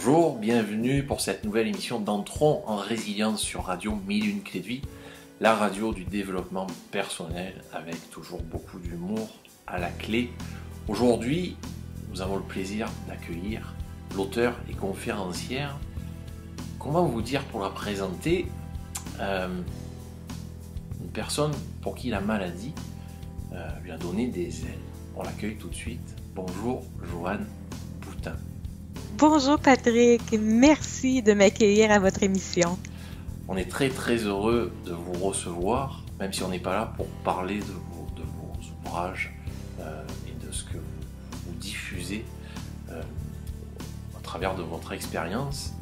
Bonjour, bienvenue pour cette nouvelle émission d'Entrons en résilience sur Radio 1001 Clés de Vie, la radio du développement personnel avec toujours beaucoup d'humour à la clé. Aujourd'hui, nous avons le plaisir d'accueillir l'auteur et conférencière. Comment vous dire pour la présenter, une personne pour qui la maladie lui a donné des ailes. On l'accueille tout de suite. Bonjour, Joanne Boutin. Bonjour Patrick, merci de m'accueillir à votre émission. On est très très heureux de vous recevoir, même si on n'est pas là pour parler de vos ouvrages et de ce que vous diffusez à travers de votre expérience.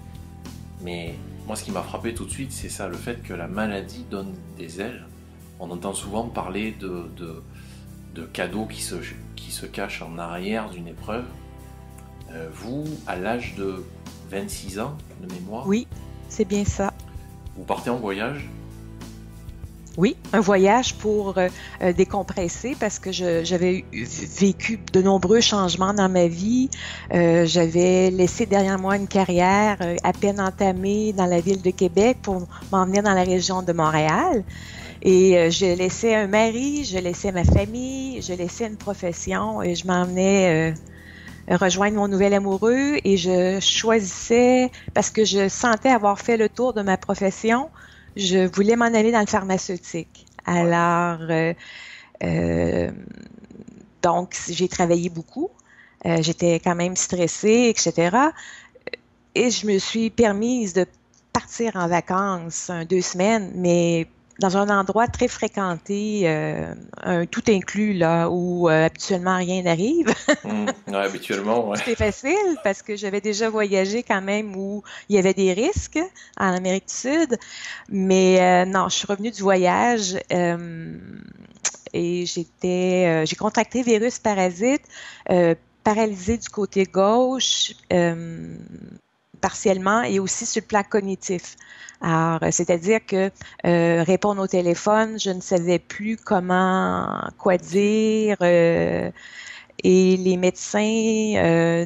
Mais moi, ce qui m'a frappé tout de suite, c'est ça, le fait que la maladie donne des ailes. On entend souvent parler de cadeaux qui se cachent en arrière d'une épreuve. Vous, à l'âge de 26 ans de mémoire, oui, c'est bien ça. Vous partez en voyage? Oui, un voyage pour décompresser parce que j'avais vécu de nombreux changements dans ma vie. J'avais laissé derrière moi une carrière à peine entamée dans la ville de Québec pour m'en venir dans la région de Montréal. Et je laissais un mari, je laissais ma famille, je laissais une profession et je m'en venais rejoindre mon nouvel amoureux et je choisissais, parce que je sentais avoir fait le tour de ma profession, je voulais m'en aller dans le pharmaceutique. Alors, donc, j'ai travaillé beaucoup, j'étais quand même stressée, etc. Et je me suis permise de partir en vacances 2 semaines, mais dans un endroit très fréquenté, un tout inclus, là, où habituellement rien n'arrive. Ouais, habituellement, ouais. C'était facile parce que j'avais déjà voyagé quand même où il y avait des risques en Amérique du Sud. Mais non, je suis revenue du voyage et j'ai contracté virus parasite, paralysée du côté gauche, partiellement, et aussi sur le plan cognitif. Alors, c'est-à-dire que répondre au téléphone, je ne savais plus quoi dire, et les médecins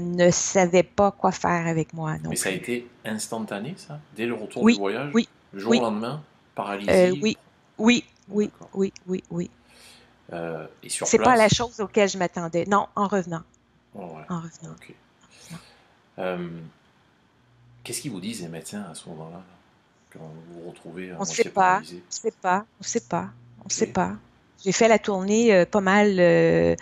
ne savaient pas quoi faire avec moi. Mais ça a été instantané, ça? Dès le retour Oui, du voyage? oui, Le jour oui, au lendemain? Paralysie? oui. D'accord. Oui. Et sur C'est pas place? la chose auquel je m'attendais. Non, en revenant. Oh, ouais. En revenant. Ok. Qu'est-ce qu'ils vous disent les médecins à ce moment-là, quand vous vous retrouvez à On sait moitié pas, paralysé? on sait pas. J'ai fait la tournée pas mal des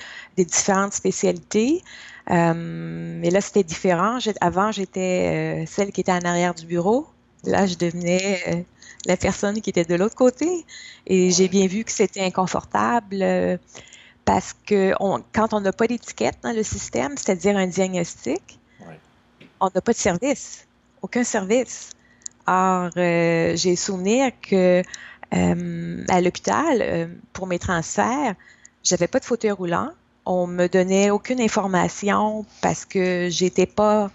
différentes spécialités, mais là c'était différent. Avant j'étais celle qui était en arrière du bureau. Là je devenais la personne qui était de l'autre côté, et j'ai bien vu que c'était inconfortable parce que quand on n'a pas d'étiquette dans le système, c'est-à-dire un diagnostic, on n'a pas de service, aucun service. Or, j'ai souvenir que à l'hôpital, pour mes transferts, j'avais pas de fauteuil roulant. On me donnait aucune information parce que j'étais pas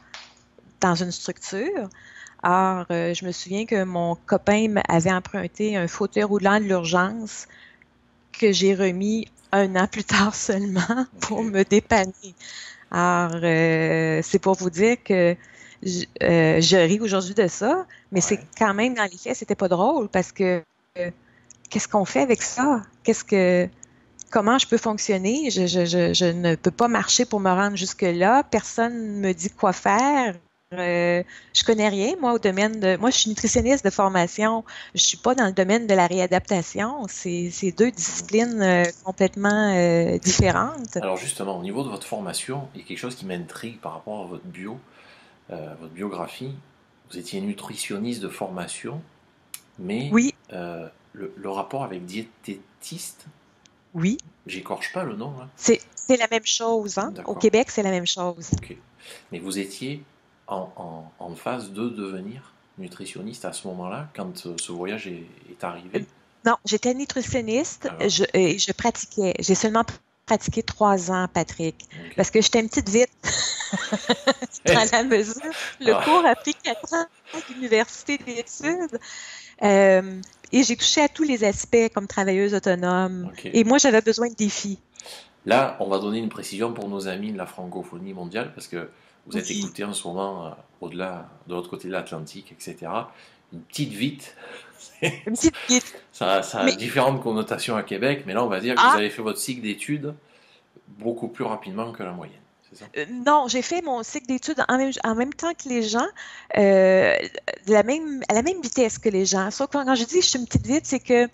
dans une structure. Or, je me souviens que mon copain avait emprunté un fauteuil roulant de l'urgence que j'ai remis 1 an plus tard seulement pour me dépanner. Alors, c'est pour vous dire que je ris aujourd'hui de ça, mais c'est quand même, dans les faits, c'était pas drôle parce que qu'est-ce qu'on fait avec ça? Comment je peux fonctionner? Je ne peux pas marcher pour me rendre jusque-là. Personne ne me dit quoi faire. Je connais rien, moi, au domaine de... Moi, je suis nutritionniste de formation. Je suis pas dans le domaine de la réadaptation. C'est 2 disciplines complètement différentes. Alors justement, au niveau de votre formation, il y a quelque chose qui m'intrigue par rapport à votre biographie. Vous étiez nutritionniste de formation, mais oui. Le rapport avec diététiste, oui. J'écorche pas le nom, là. C'est la même chose, hein? Au Québec, c'est la même chose. Ok. Mais vous étiez en phase de devenir nutritionniste à ce moment-là, quand ce voyage est arrivé? Non, j'étais nutritionniste et je pratiquais. J'ai seulement pratiqué 3 ans, Patrick, parce que j'étais une petite vite dans la mesure. Le cours a pris 4 ans à l'université d'études. Et j'ai touché à tous les aspects comme travailleuse autonome. Et moi, j'avais besoin de défis. Là, on va donner une précision pour nos amis de la francophonie mondiale, parce que vous êtes Oui. écouté en ce moment au-delà, de l'autre côté de l'Atlantique, etc. Une petite vite, Une petite bite. ça a Mais, différentes connotations à Québec, mais là on va dire que vous ah, avez fait votre cycle d'études beaucoup plus rapidement que la moyenne, c'est ça? non, j'ai fait mon cycle d'études en même temps que les gens, à la même vitesse que les gens. Sauf que quand je dis que je suis une petite vite, c'est que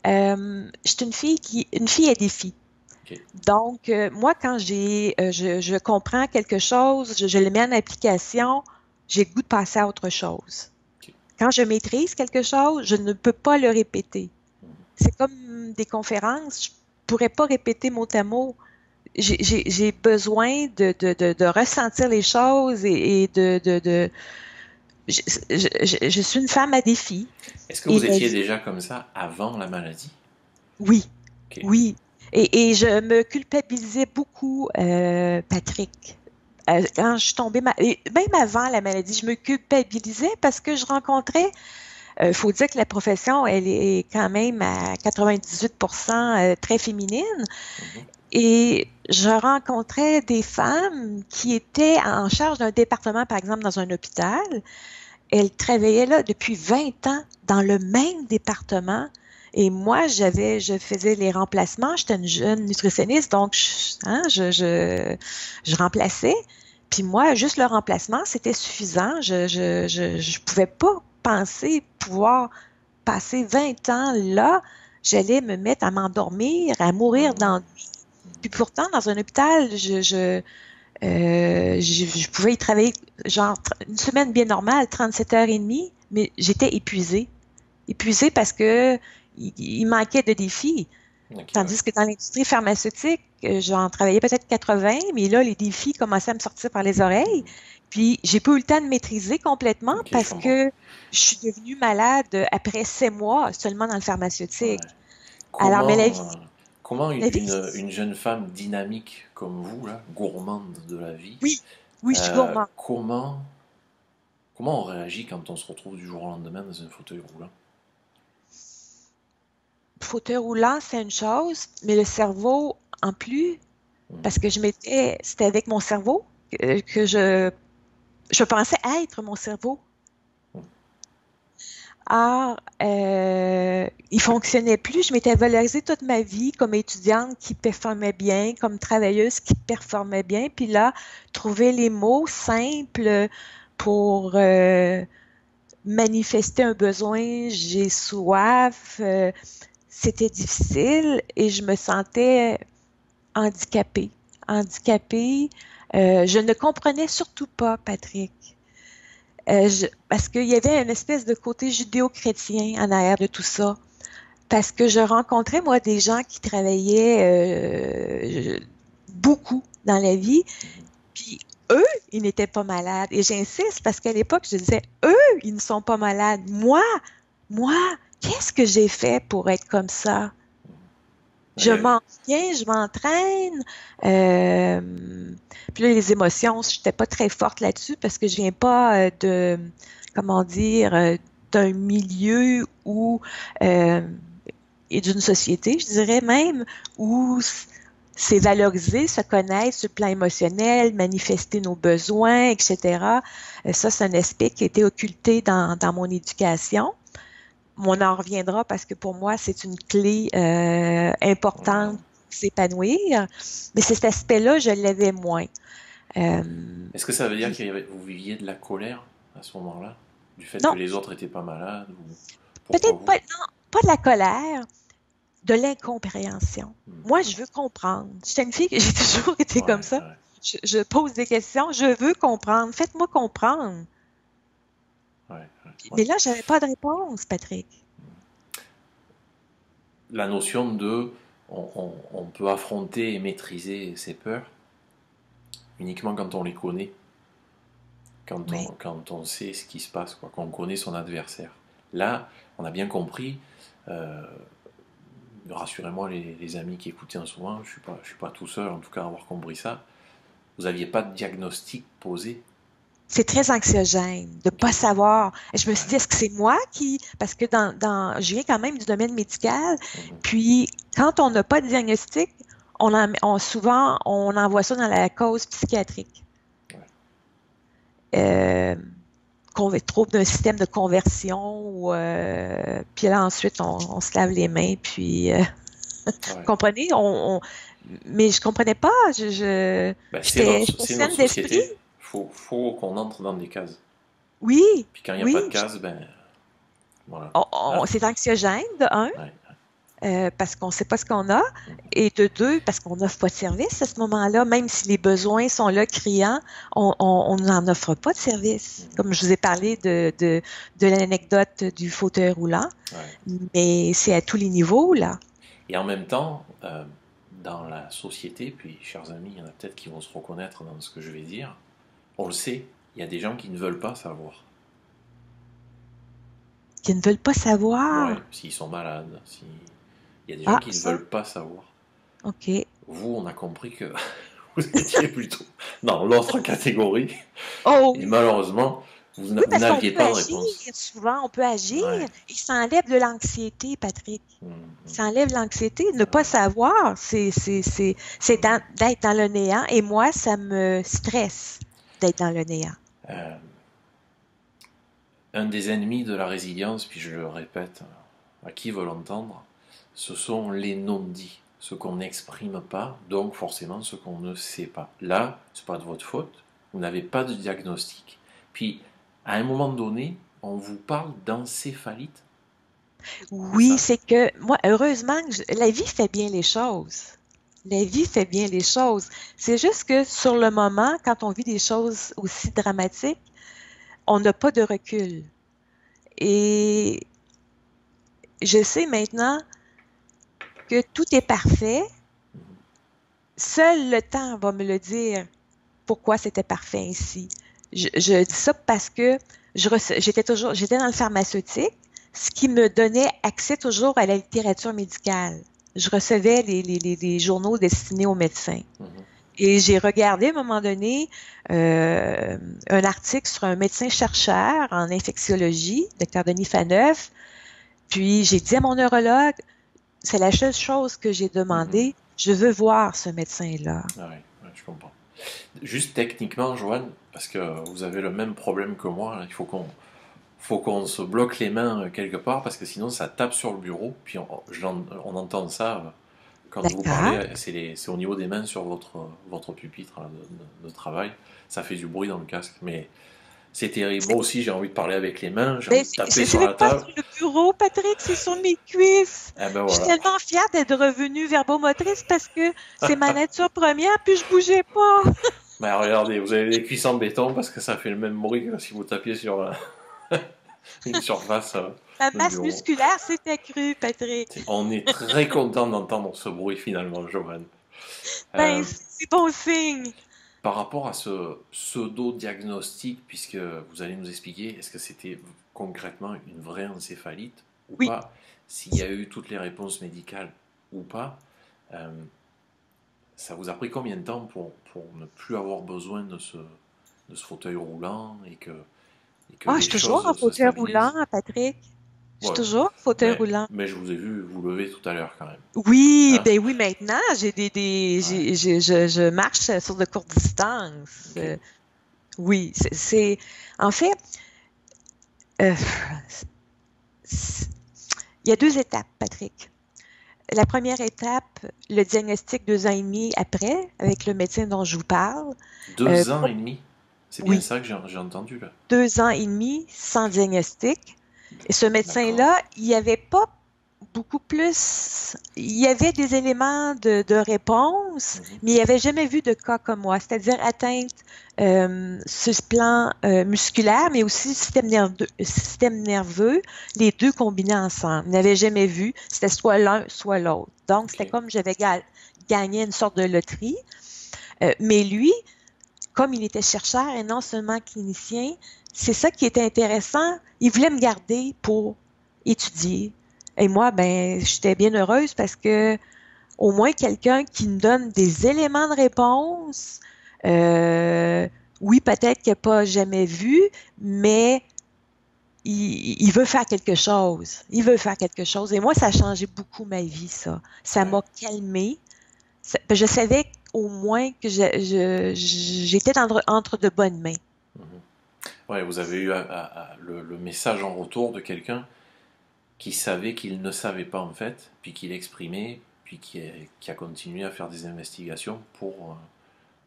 je suis une fille à défi. Ok. Donc, moi, quand je comprends quelque chose, je le mets en application, j'ai le goût de passer à autre chose. Ok. Quand je maîtrise quelque chose, je ne peux pas le répéter. Mhm. C'est comme des conférences, je ne pourrais pas répéter mot à mot. J'ai besoin de ressentir les choses et je, je suis une femme à défi. Est-ce que Et vous la étiez vie, déjà comme ça avant la maladie? oui, Ok. oui. Et je me culpabilisais beaucoup, Patrick. Quand je suis tombée, et même avant la maladie, je me culpabilisais parce que je rencontrais, il faut dire que la profession, elle est quand même à 98% très féminine. Mhm. Et je rencontrais des femmes qui étaient en charge d'un département, par exemple, dans un hôpital. Elles travaillaient là depuis 20 ans dans le même département. Et moi, je faisais les remplacements. J'étais une jeune nutritionniste, donc je remplaçais. Puis moi, juste le remplacement, c'était suffisant. Je pouvais pas penser pouvoir passer 20 ans là. J'allais me mettre à m'endormir, à mourir Mhm. d'ennui. Puis pourtant, dans un hôpital, je pouvais y travailler genre une semaine bien normale, 37 h 30, mais j'étais épuisée. Épuisée parce que il manquait de défis. Ok, ouais. Tandis que dans l'industrie pharmaceutique, j'en travaillais peut-être 80, mais là, les défis commençaient à me sortir par les oreilles. Mhm. Puis, j'ai pas eu le temps de maîtriser complètement Ok, je parce comprends. que je suis devenue malade après 6 mois seulement dans le Ouais. pharmaceutique. Alors, mais Comment, comment la vie, une jeune femme dynamique comme vous, là, gourmande de la vie, oui, oui, je suis gourmand. comment, comment on réagit quand on se retrouve du jour au lendemain dans un fauteuil roulant? Fauteuil roulant, c'est une chose, mais le cerveau en plus, parce Mhm. que c'était avec mon cerveau que je pensais être mon cerveau. Or, il fonctionnait plus. Je m'étais valorisée toute ma vie comme étudiante qui performait bien, comme travailleuse qui performait bien. Puis là, trouver les mots simples pour manifester un besoin, j'ai soif, c'était difficile et je me sentais handicapée. Handicapée. Je ne comprenais surtout pas, Patrick. Parce qu'il y avait une espèce de côté judéo-chrétien en arrière de tout ça. Parce que je rencontrais, moi, des gens qui travaillaient beaucoup dans la vie, puis eux, ils n'étaient pas malades. Et j'insiste parce qu'à l'époque, je disais, eux, ils ne sont pas malades. Moi, qu'est-ce que j'ai fait pour être comme ça? Il y Je avait- m'en viens, je m'entraîne. Puis là, les émotions, je n'étais pas très forte là-dessus parce que je viens pas comment dire, d'un milieu où, euh, et d'une société, je dirais même, où c'est valorisé, se connaître sur le plan émotionnel, manifester nos besoins, etc. Ça, c'est un aspect qui a été occulté dans mon éducation. On en reviendra parce que pour moi, c'est une clé importante pour s'épanouir. Mais cet aspect-là, je l'avais moins. Euh, Est-ce que ça veut dire puis, que vous viviez de la colère à ce moment-là? Du fait que non, les autres étaient pas malades? Ou pourquoi peut-être vous? pas, non, pas de la colère, de l'incompréhension. Hmm, Moi, ouais, je veux comprendre. J'étais une fille que j'ai toujours été comme ouais, ça. ouais, Je pose des questions, je veux comprendre. Faites-moi comprendre. ouais, ouais. Mais là, j'avais pas de réponse, Patrick. La notion de on peut affronter et maîtriser ses peurs uniquement quand on les connaît, Oui. quand on sait ce qui se passe, quoi, quand on connaît son adversaire. Là, on a bien compris, euh, rassurez-moi les amis qui écoutaient en ce moment, je suis pas tout seul en tout cas à avoir compris ça, vous n'aviez pas de diagnostic posé. C'est très anxiogène de Ok, pas savoir. Et je me suis ouais, dit, est-ce que c'est moi qui... Parce que je viens quand même du domaine médical. mhm, Puis, quand on n'a pas de diagnostic, souvent, on envoie ça dans la cause psychiatrique. ouais. euh, trop d'un système de conversion, puis là, ensuite, on se lave les mains, puis, vous Ouais. comprenez? Mais je comprenais pas, Ben, j'étais c'est notre saine d'esprit. société. Faut qu'on entre dans des cases. Oui, Puis quand il n'y a pas de oui, cases, ben voilà. Hein? c'est anxiogène, de un, Ouais. parce qu'on ne sait pas ce qu'on a, Mhm. et de deux, parce qu'on n'offre pas de service à ce moment-là, même si les besoins sont là criants, on n'en offre pas de service. Mhm. Comme je vous ai parlé de l'anecdote du fauteuil roulant, Ouais. mais c'est à tous les niveaux, là. Et en même temps, dans la société, puis chers amis, il y en a peut-être qui vont se reconnaître dans ce que je vais dire, on le sait, il y a des gens qui ne veulent pas savoir. Qui ne veulent pas savoir. Ouais, s'ils sont malades, si... il y a des gens Ah, qui ne ça, veulent pas savoir. OK. Vous, on a compris que vous étiez plutôt dans l'autre catégorie, Oh et oui, malheureusement, vous oui, parce qu'on n'aviez peut pas de agir, réponse. souvent, on peut agir, Ouais. et ça enlève de l'anxiété, Patrick. Mhm. Ça enlève l'anxiété. Ne pas Ouais. savoir, c'est d'être dans le néant. Et moi, ça me stresse d'être dans le néant. Euh, un des ennemis de la résilience, puis je le répète à qui veut l'entendre, ce sont les non-dits, ce qu'on n'exprime pas, donc forcément ce qu'on ne sait pas. Là, c'est pas de votre faute, vous n'avez pas de diagnostic. Puis, à un moment donné, on vous parle d'encéphalite, c'est Oui, ça? c'est que moi, heureusement, la vie fait bien les choses. La vie fait bien les choses. C'est juste que sur le moment, quand on vit des choses aussi dramatiques, on n'a pas de recul. Et je sais maintenant que tout est parfait. Seul le temps va me le dire pourquoi c'était parfait ainsi. Je dis ça parce que j'étais dans le pharmaceutique, ce qui me donnait accès toujours à la littérature médicale. Je recevais les journaux destinés aux médecins. Mhm. Et j'ai regardé à un moment donné un article sur un médecin-chercheur en infectiologie, Dr. Denis Faneuf. Puis j'ai dit à mon neurologue, c'est la seule chose que j'ai Mhm. demandé, je veux voir ce médecin-là. Ah ouais, ouais, je comprends. Juste techniquement, Joanne, parce que vous avez le même problème que moi, hein, il faut qu'on se bloque les mains quelque part, parce que sinon ça tape sur le bureau, puis on entend ça quand vous D'accord? parlez, c'est au niveau des mains sur votre pupitre là, de travail, ça fait du bruit dans le casque, mais c'est terrible. Moi aussi j'ai envie de parler avec les mains, j'ai envie Ben, de taper c'est sur même la pas table, sur le bureau, Patrick, c'est sur mes cuisses. eh ben Je suis voilà. tellement fière d'être revenue verbomotrice parce que c'est ma nature première, puis je bougeais pas. Ben regardez, vous avez les cuisses en béton parce que ça fait le même bruit que si vous tapiez sur une surface Ma de masse bureau. musculaire s'est accrue, Patrick. On est très content d'entendre ce bruit finalement, Joanne. Ben, Euh, c'est bon signe. Par rapport à ce pseudo-diagnostic, puisque vous allez nous expliquer, est-ce que c'était concrètement une vraie encéphalite ou Oui. pas, s'il y a eu toutes les réponses médicales ou pas, euh, ça vous a pris combien de temps pour ne plus avoir besoin de ce fauteuil roulant et que Ah, je les suis toujours en choses se fauteuil roulant, stabilisent? Patrick. Je suis Ouais, toujours en fauteuil roulant. mais je vous ai vu vous lever tout à l'heure quand même. Oui, Hein? ben oui, maintenant, Ouais, je marche sur de courtes distances. ok. Oui, en fait, euh, il y a deux étapes, Patrick. La première étape, le diagnostic 2 ans et demi après, avec le médecin dont je vous parle. Euh, 2 ans et demi? C'est bien oui, ça que j'ai entendu là. 2 ans et demi sans diagnostic. Et ce D'accord. médecin-là, il n'y avait pas beaucoup plus. Il y avait des éléments de réponse, Mhm. mais il n'avait jamais vu de cas comme moi, c'est-à-dire atteinte sur ce plan musculaire, mais aussi système nerveux, les deux combinés ensemble. Il n'avait jamais vu, c'était soit l'un, soit l'autre. Donc, c'était Ok. comme j'avais gagné une sorte de loterie. Mais lui, comme il était chercheur et non seulement clinicien, c'est ça qui était intéressant. Il voulait me garder pour étudier. Et moi, ben, j'étais bien heureuse parce que au moins quelqu'un qui me donne des éléments de réponse. Euh, oui, peut-être qu'il n'a pas jamais vu, mais il veut faire quelque chose. Il veut faire quelque chose. Et moi, ça a changé beaucoup ma vie, ça. Ça Ouais. m'a calmée. Je savais au moins que j'étais entre de bonnes mains. Mhm. Ouais, vous avez eu le message en retour de quelqu'un qui savait qu'il ne savait pas en fait, puis qui l'exprimait, puis qui a continué à faire des investigations pour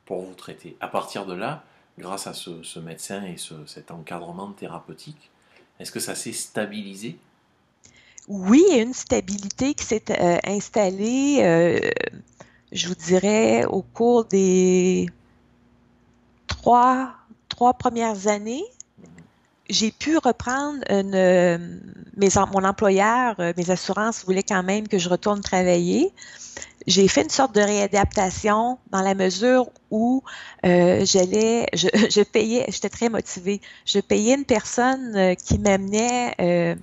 vous traiter. À partir de là, grâce à ce médecin et cet encadrement thérapeutique, est-ce que ça s'est stabilisé? Oui, il y a une stabilité qui s'est installée, je vous dirais, au cours des trois, trois premières années. J'ai pu reprendre mon employeur, mes assurances voulaient quand même que je retourne travailler. J'ai fait une sorte de réadaptation dans la mesure où je payais, j'étais très motivée. Je payais une personne qui m'amenait,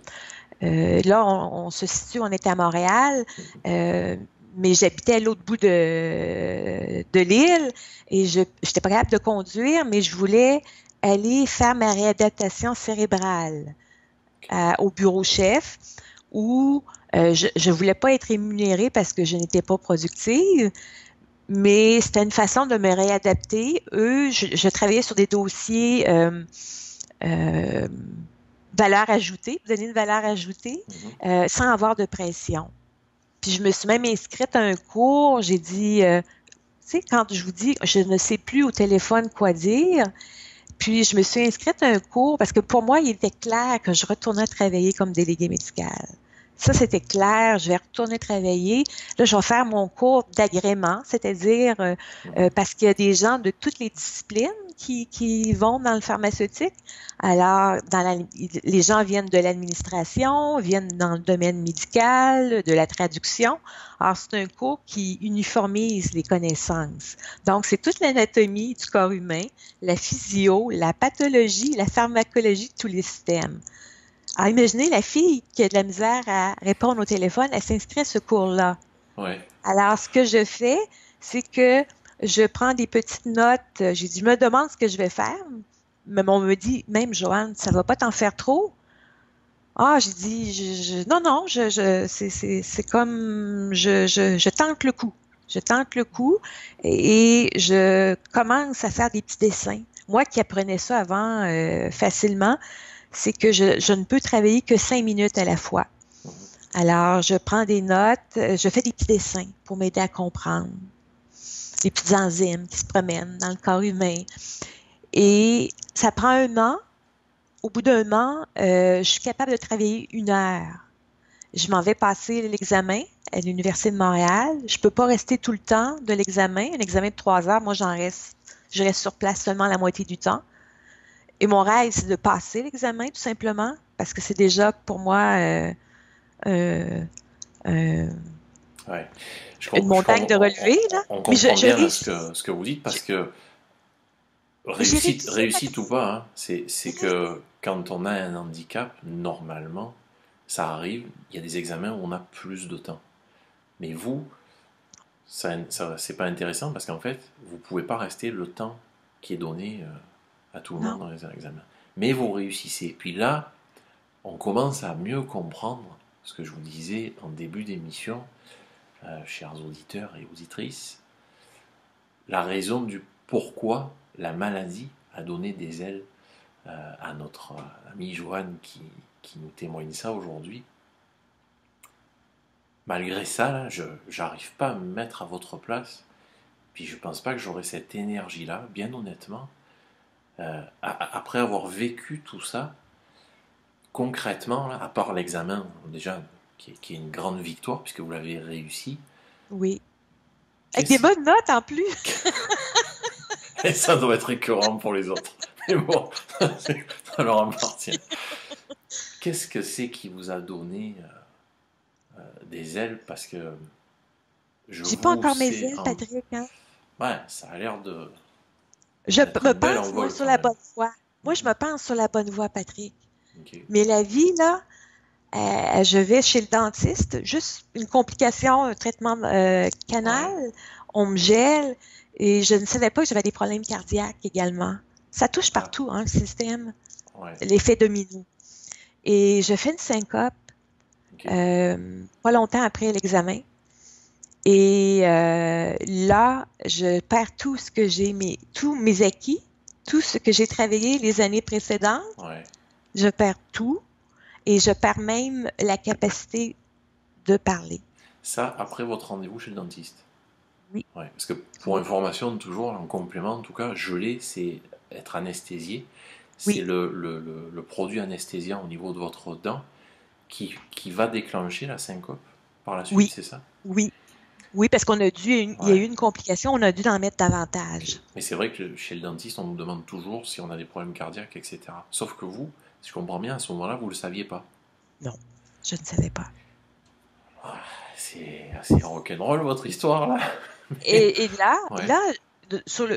là on se situe, on était à Montréal, mais j'habitais à l'autre bout de l'île et je n'étais pas capable de conduire, mais je voulais aller faire ma réadaptation cérébrale au bureau chef où je ne voulais pas être rémunérée parce que je n'étais pas productive, mais c'était une façon de me réadapter. Je travaillais sur des dossiers valeur ajoutée, donner une valeur ajoutée, sans avoir de pression. Puis je me suis même inscrite à un cours, j'ai dit, tu sais, quand je vous dis, je ne sais plus au téléphone quoi dire, puis je me suis inscrite à un cours parce que pour moi, il était clair que je retournais travailler comme déléguée médicale. Ça, c'était clair, je vais retourner travailler. Là, je vais faire mon cours d'agrément, c'est-à-dire parce qu'il y a des gens de toutes les disciplines qui vont dans le pharmaceutique. Alors, les gens viennent de l'administration, viennent dans le domaine médical, de la traduction. Alors, c'est un cours qui uniformise les connaissances. Donc, c'est toute l'anatomie du corps humain, la physio, la pathologie, la pharmacologie de tous les systèmes. Alors, imaginez la fille qui a de la misère à répondre au téléphone, elle s'inscrit à ce cours-là. Ouais. Alors, ce que je fais, c'est que je prends des petites notes. J'ai dit, je me demande ce que je vais faire. Mais on me dit, même Joanne, ça va pas t'en faire trop? Ah, j'ai dit, non, c'est comme, je tente le coup. Je tente le coup et je commence à faire des petits dessins. Moi qui apprenais ça avant facilement, c'est que je ne peux travailler que 5 minutes à la fois. Alors, je prends des notes, je fais des petits dessins pour m'aider à comprendre. Des petites enzymes qui se promènent dans le corps humain. Et ça prend 1 an. Au bout d'1 an, je suis capable de travailler 1 heure. Je m'en vais passer l'examen à l'Université de Montréal. Je peux pas rester tout le temps de l'examen. Un examen de 3 heures, moi, je reste sur place seulement la moitié du temps. Et mon rêve, c'est de passer l'examen, tout simplement, parce que c'est déjà pour moi Ouais. une montagne de relever, là. On Mais comprend je bien là, réussis. ce que vous dites parce que J'ai réussi, réussite ou Patrick. pas, hein, c'est que quand on a un handicap, normalement, ça arrive, il y a des examens où on a plus de temps. Mais vous, c'est pas intéressant parce qu'en fait, vous pouvez pas rester le temps qui est donné à tout le monde Non. dans les examens. Mais vous réussissez. Puis là, on commence à mieux comprendre ce que je vous disais en début d'émission, chers auditeurs et auditrices, la raison du pourquoi la maladie a donné des ailes à notre amie Joanne qui nous témoigne ça aujourd'hui. Malgré ça, là, je n'arrive pas à me mettre à votre place, puis je pense pas que j'aurais cette énergie-là, bien honnêtement, après avoir vécu tout ça, concrètement, là, à part l'examen, déjà, qui est une grande victoire, puisque vous l'avez réussi, Oui. Avec des qu'est-ce bonnes notes en plus. et ça doit être récurrent pour les autres. Mais bon, ça leur appartient. Qu'est-ce que c'est qui vous a donné des ailes? Parce que je J'ai pas vous encore mes sais ailes, Patrick, hein. Ouais, ça a l'air Je d'être me un bel pense, moi, envol sur quand la même. bonne voie. Moi, je me pense sur la bonne voie, Patrick. Ok. Mais la vie, là, je vais chez le dentiste, juste une complication, un traitement canal, Ouais, on me gèle et je ne savais pas que j'avais des problèmes cardiaques également. Ça touche ah, partout, hein, le système, ouais, l'effet domino. Et je fais une syncope ok. pas longtemps après l'examen. Et là, je perds tout ce que j'ai, tous mes acquis. tout ce que j'ai travaillé les années précédentes, Ouais. je perds tout et je perds même la capacité de parler. Ça, après votre rendez-vous chez le dentiste. Oui, Ouais. Parce que pour oui, information, toujours en complément, en tout cas, geler, c'est être anesthésié. C'est oui, le produit anesthésiant au niveau de votre dent qui va déclencher la syncope par la suite, oui, c'est ça? oui, oui, parce qu'on a dû, il y a eu Ouais. une complication, on a dû en mettre Ok. davantage. Mais c'est vrai que chez le dentiste, on nous demande toujours si on a des problèmes cardiaques, etc. Sauf que vous, si je comprends bien, à ce moment-là, vous ne le saviez pas. Non, je ne savais pas. C'est assez rock'n'roll votre histoire là. Et là, Ouais, là,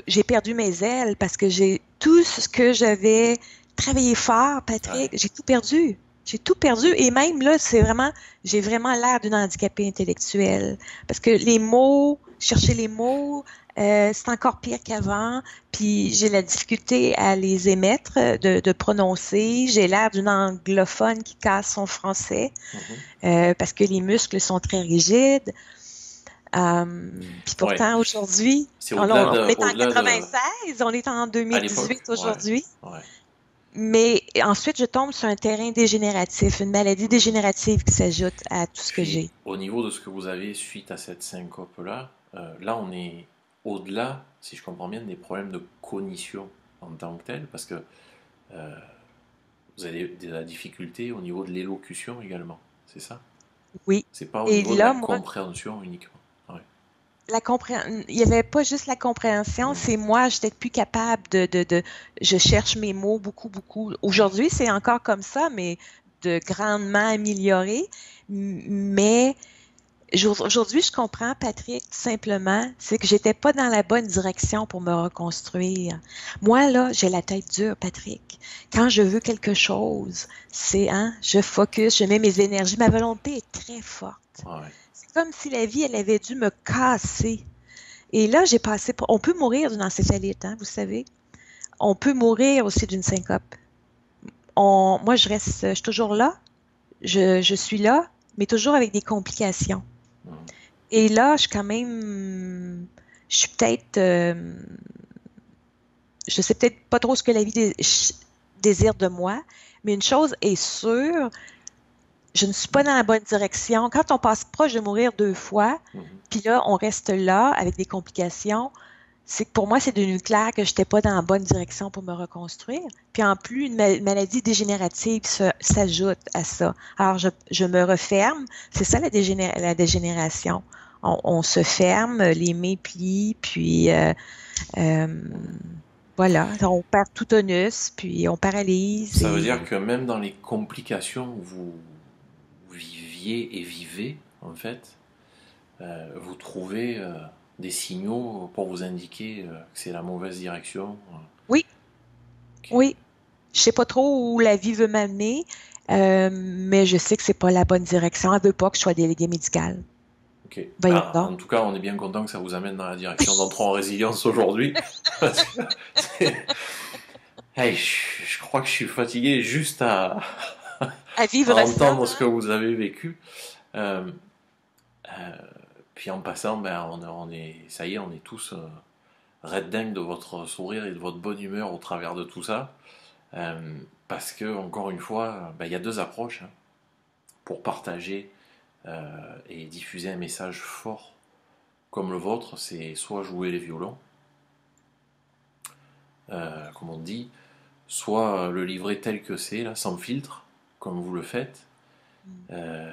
j'ai perdu mes ailes parce que j'ai tout ce que j'avais travaillé fort, Patrick, ouais. j'ai tout perdu. J'ai tout perdu. Et même là, j'ai vraiment l'air d'une handicapée intellectuelle. Parce que les mots, chercher les mots, c'est encore pire qu'avant. Puis j'ai la difficulté à les émettre, de prononcer. J'ai l'air d'une anglophone qui casse son français, Mhm. parce que les muscles sont très rigides. Puis Ouais. pourtant, aujourd'hui, C'est on est en au-delà de, 96, on est en à l'époque. 2018 Ouais, aujourd'hui. ouais. Mais ensuite, je tombe sur un terrain dégénératif, une maladie Hmm. dégénérative qui s'ajoute à tout ce que Puis, j'ai. au niveau de ce que vous avez suite à cette syncope-là, là, on est au-delà, si je comprends bien, des problèmes de cognition en tant que tel, parce que euh, vous avez de la difficulté au niveau de l'élocution également, c'est ça? Oui. C'est pas au Et niveau de la là, moi, compréhension uniquement. Ouais. il n'y avait pas juste la compréhension, Hmm. c'est moi, j'étais plus capable je cherche mes mots beaucoup, beaucoup. Ouais. Aujourd'hui, c'est encore comme ça, mais de grandement amélioré. Mais aujourd'hui, je comprends, Patrick, tout simplement, c'est que j'étais pas dans la bonne direction pour me reconstruire. Moi, là, j'ai la tête dure, Patrick. Quand je veux quelque chose, je focus, je mets mes énergies. Ma volonté est très forte. Ouais. C'est comme si la vie, elle avait dû me casser. Et là, on peut mourir d'une encéphalite, hein, vous savez. On peut mourir aussi d'une syncope. Moi, je suis toujours là. Je suis là, mais toujours avec des complications. Hmm. Et là, je suis peut-être, je sais peut-être pas trop ce que la vie désire de moi, mais une chose est sûre, je ne suis pas dans la bonne direction. Quand on passe proche de mourir 2 fois, Mhm. puis là, on reste là avec des complications, c'est que pour moi, c'est devenu clair que je n'étais pas dans la bonne direction pour me reconstruire. Puis en plus, une maladie dégénérative s'ajoute à ça. Alors, je me referme. C'est ça la dégénération. On se ferme, les mains plient, puis euh, voilà, on perd tout tonus, puis on paralyse Ça veut dire et que même dans les complications où vous viviez et vivez, en fait, vous trouvez des signaux pour vous indiquer que c'est la mauvaise direction. oui, Ok, oui. Je sais pas trop où la vie veut m'amener, mais je sais que c'est pas la bonne direction. Elle veut pas que je sois déléguée médicale. ok. Voyons Ah, donc. en tout cas, on est bien content que ça vous amène dans la direction d'entrer en résilience aujourd'hui. Parce que hey, je crois que je suis fatigué juste À à vivre ça, entendre ce que hein? vous avez vécu. Euh, euh, Puis en passant, ben, on est, ça y est, on est tous red dingue de votre sourire et de votre bonne humeur au travers de tout ça. Parce que, encore une fois, ben, il y a deux approches hein, pour partager et diffuser un message fort comme le vôtre. C'est soit jouer les violons, comme on dit, soit le livrer tel que c'est, là, sans filtre, comme vous le faites. Mm. Euh,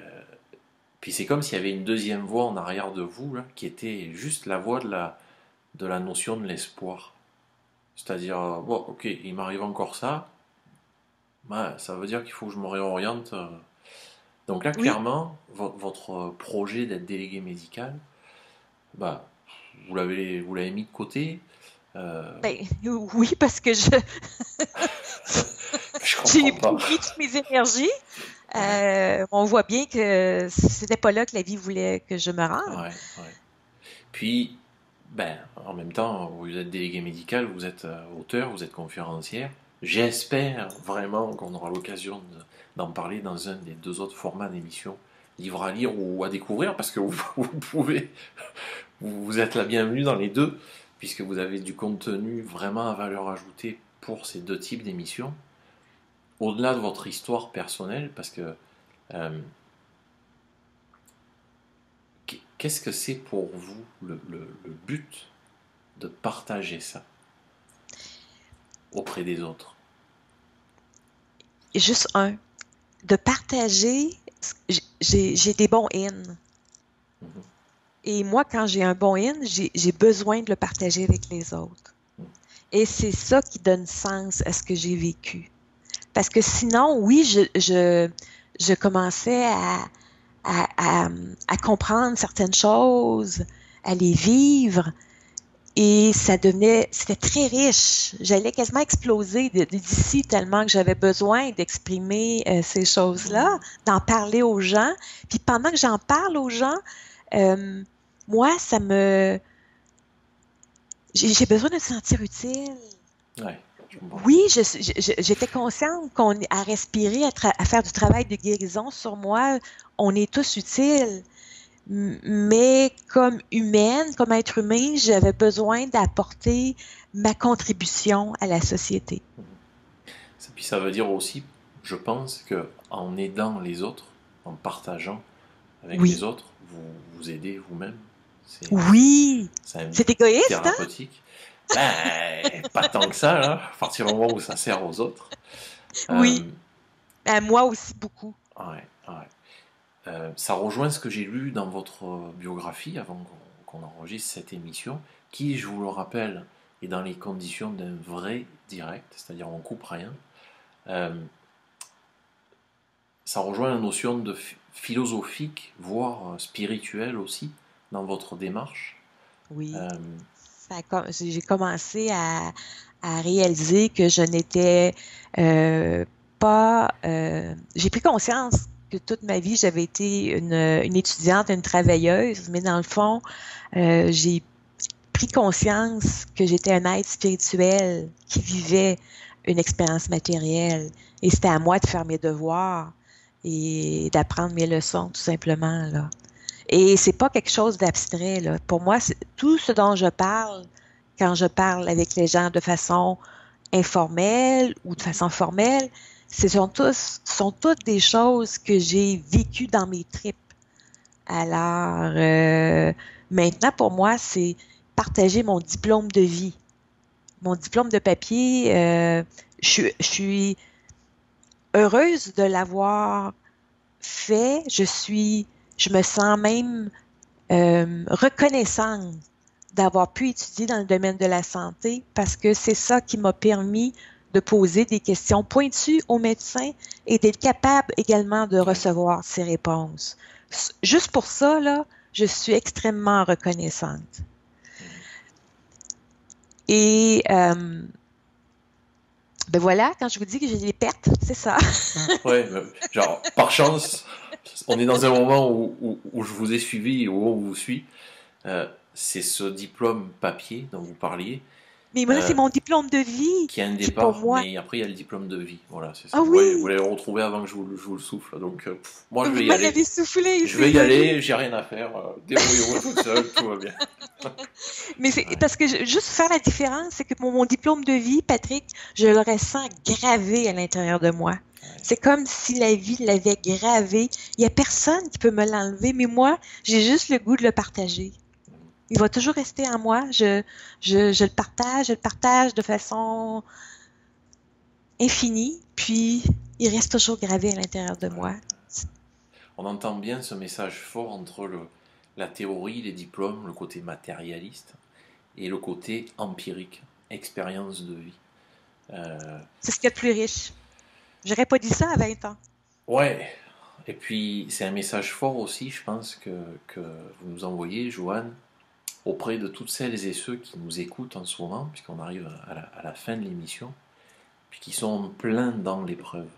Puis c'est comme s'il y avait une deuxième voix en arrière de vous, là, qui était juste la voix de la notion de l'espoir. C'est-à-dire, bon, ok, il m'arrive encore ça, ouais, ça veut dire qu'il faut que je me réoriente. Donc là, Oui, clairement, votre projet d'être délégué médical, bah, vous l'avez mis de côté. Euh, ben, oui, parce que je j'ai comprends pas. épuisé toutes mes énergies. Ouais, On voit bien que c'était pas là que la vie voulait que je me rende. ouais, ouais. Puis, ben, en même temps, vous êtes délégué médical, vous êtes auteur, vous êtes conférencière. J'espère vraiment qu'on aura l'occasion d'en parler dans un des deux autres formats d'émission, livre à lire ou à découvrir, parce que vous pouvez, vous êtes la bienvenue dans les deux, puisque vous avez du contenu vraiment à valeur ajoutée pour ces deux types d'émissions, au-delà de votre histoire personnelle, parce que qu'est-ce que c'est pour vous le but de partager ça auprès des autres? Juste de partager, j'ai des bons in. Mhm. Et moi, quand j'ai un bon in, j'ai besoin de le partager avec les autres. Et c'est ça qui donne sens à ce que j'ai vécu. Parce que sinon, oui, je commençais à comprendre certaines choses, à les vivre, et c'était très riche. J'allais quasiment exploser d'ici tellement que j'avais besoin d'exprimer ces choses-là, d'en parler aux gens. Puis pendant que j'en parle aux gens, euh, moi, j'ai besoin de me sentir utile. Ouais, je comprends. Oui, j'étais consciente qu'on à respirer, à faire du travail de guérison sur moi, on est tous utiles. Mais comme humaine, comme être humain, j'avais besoin d'apporter ma contribution à la société. Puis ça veut dire aussi, je pense, que en aidant les autres, en partageant avec les Oui, autres, vous vous aidez vous-même. oui, C'est c'est égoïste, hein? thérapeutique. Ben, pas tant que ça, là, à partir du moment où ça sert aux autres. Oui, Euh, moi aussi beaucoup. ouais, ouais. Ça rejoint ce que j'ai lu dans votre biographie avant qu'on enregistre cette émission, qui, je vous le rappelle, est dans les conditions d'un vrai direct, c'est-à-dire on coupe rien. Euh, Ça rejoint la notion de philosophique, voire spirituelle aussi, dans votre démarche. Oui, Euh, j'ai commencé à réaliser que je n'étais pas. J'ai pris conscience que toute ma vie, j'avais été une étudiante, une travailleuse, mais dans le fond, j'ai pris conscience que j'étais un être spirituel qui vivait une expérience matérielle. Et c'était à moi de faire mes devoirs et d'apprendre mes leçons, tout simplement, là. Et c'est pas quelque chose d'abstrait, là. Pour moi, tout ce dont je parle quand je parle avec les gens de façon informelle ou de façon formelle, sont toutes des choses que j'ai vécues dans mes tripes. Alors, maintenant, pour moi, c'est partager mon diplôme de vie. Mon diplôme de papier, je suis heureuse de l'avoir fait. Je me sens même reconnaissante d'avoir pu étudier dans le domaine de la santé parce que c'est ça qui m'a permis de poser des questions pointues aux médecins et d'être capable également de ouais. recevoir ces réponses. Juste pour ça, là, je suis extrêmement reconnaissante. Et ben voilà, quand je vous dis que j'ai des pertes, c'est ça. Ouais, genre, par chance, on est dans un moment où je vous ai suivi, où on vous suit. C'est ce diplôme papier dont vous parliez, Mais moi, c'est mon diplôme de vie qui a un qui, pour départ, moi... mais après il y a le diplôme de vie. Voilà, c'est ça. Ah Vous oui! l'avez retrouvé avant que je vous le souffle. Donc, moi je Vous vais y me aller. l'avez soufflé, Je c'est vais y joli. aller, j'ai rien à faire. Débrouillez-vous tout seul, tout va bien. Mais c'est Ouais. parce que juste faire la différence, c'est que mon diplôme de vie, Patrick, je le ressens gravé à l'intérieur de moi. Ouais. C'est comme si la vie l'avait gravé. Il n'y a personne qui peut me l'enlever, mais moi, j'ai juste le goût de le partager. Il va toujours rester en moi. Je le partage de façon infinie, puis il reste toujours gravé à l'intérieur de Ouais. moi. On entend bien ce message fort entre la théorie, les diplômes, le côté matérialiste, et le côté empirique, expérience de vie. C'est ce qu'il y a de plus riche. J'aurais pas dit ça à 20 ans. Ouais, et puis c'est un message fort aussi, je pense, que vous nous envoyez, Joanne, auprès de toutes celles et ceux qui nous écoutent en ce moment, puisqu'on arrive à la fin de l'émission, puis qui sont plein dans l'épreuve.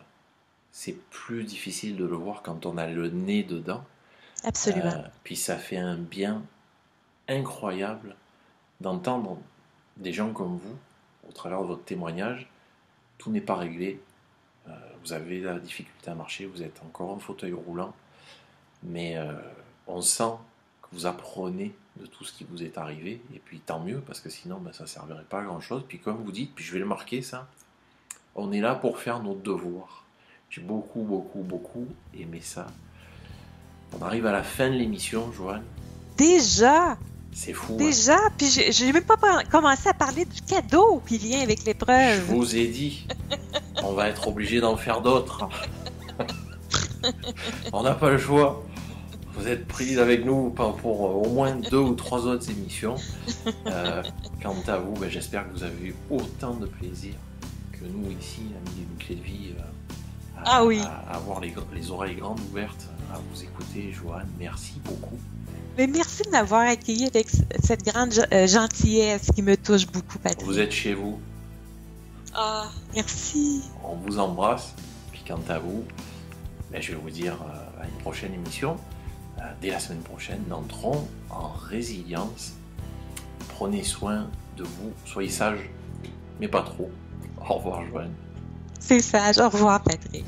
C'est plus difficile de le voir quand on a le nez dedans, Absolument. puis ça fait un bien incroyable d'entendre des gens comme vous, au travers de votre témoignage. Tout n'est pas réglé, vous avez la difficulté à marcher, vous êtes encore en fauteuil roulant, mais on sent que vous apprenez de tout ce qui vous est arrivé. Et puis tant mieux, parce que sinon ça ne servirait pas à grand chose. Puis comme vous dites, puis je vais le marquer ça, on est là pour faire nos devoirs. J'ai beaucoup aimé ça. On arrive à la fin de l'émission, Joanne. Déjà! C'est fou. Déjà! Hein? Puis j'ai même pas commencé à parler du cadeau qui vient avec l'épreuve. Je vous ai dit, on va être obligé d'en faire d'autres. On n'a pas le choix. Vous êtes pris avec nous pour au moins 2 ou 3 autres émissions. Quant à vous, j'espère que vous avez eu autant de plaisir que nous ici, amis d'une clé de vie, à avoir les oreilles grandes ouvertes, à vous écouter. Joanne, merci beaucoup. Mais merci de m'avoir accueilli avec cette grande gentillesse qui me touche beaucoup, Patrick. Vous êtes chez vous. Ah, merci. On vous embrasse. Puis quant à vous, je vais vous dire à une prochaine émission. Dès la semaine prochaine, nous entrons en résilience. Prenez soin de vous. Soyez sages, mais pas trop. Au revoir, Joanne. C'est sage. Au revoir, Patrick.